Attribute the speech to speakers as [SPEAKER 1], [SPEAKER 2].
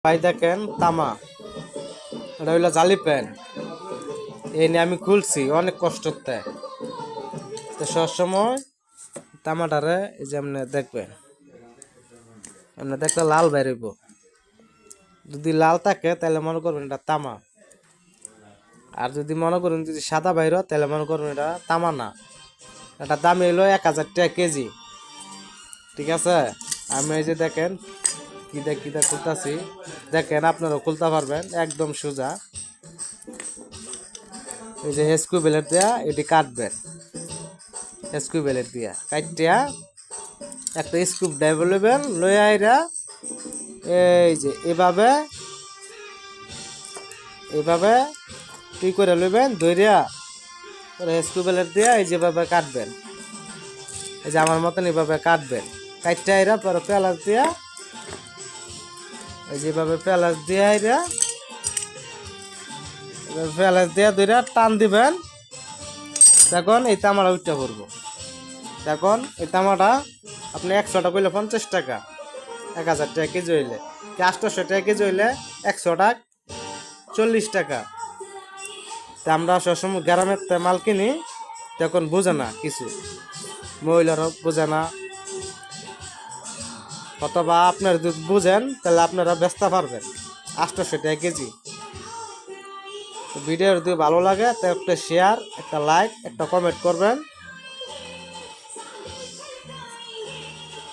[SPEAKER 1] ভাই দেখেন তামা, এটা হইলো জালি প্যান। এই নিয়ে আমি খুলছি অনেক কষ্টতে। তো সবসময় তামাটারে এই যে আপনি দেখবেন, আপনি দেখলে লাল বেরোইব। যদি লাল থাকে তাহলে মনে করবেন এটা তামা, আর যদি মনে করেন যদি সাদা বাইর তাহলে মনে করবেন এটা তামা না। এটা দাম এলো 1000 টাকা কেজি। ঠিক আছে, আমি এই যে দেখেন কিতা খুলতাছি, দেখেন আপনারাও খুলতে পারবেন একদম সোজা। এই যে স্ক্রু বেলেট দেয়া এটি কাটবেন, স্ক্রু বেলেট দিয়া কাটিয়া একটা স্ক্রু ড্রাইভার লইবেন, লইয়া এরা এই যে এভাবে এভাবে তুই করে লইবেন, ধরিয়া স্ক্রু বেলেট দিয়া এই যেভাবে কাটবেন, এই যে আমার মতন এভাবে কাটবেন। কাটটা এরা পরে পেঁয়াজ দিয়া এই যেভাবে পেঁয়াজ দিয়া এরা পেঁয়াজ দিয়া ধরিয়া টান দিবেন। দেখুন এই তামাটা উঠটা পড়বো। দেখুন এই তামাটা আপনি 100টা কইলে 50 টাকা, 1000 টাকা কেজি হইলে, 800 টাকা কেজি হইলে 100 টাকা 40 টাকা। তা আমরা সবসময় গ্রামের মাল কিনি, তখন বোঝে না কিছু, মহিলারাও বোঝে না, অথবা আপনারা যদি বুঝেন তাহলে আপনারা বেচতে পারবেন 800 টাকা কেজি। ভিডিও যদি ভালো লাগে তো একটা শেয়ার, একটা লাইক, একটা কমেন্ট করবেন।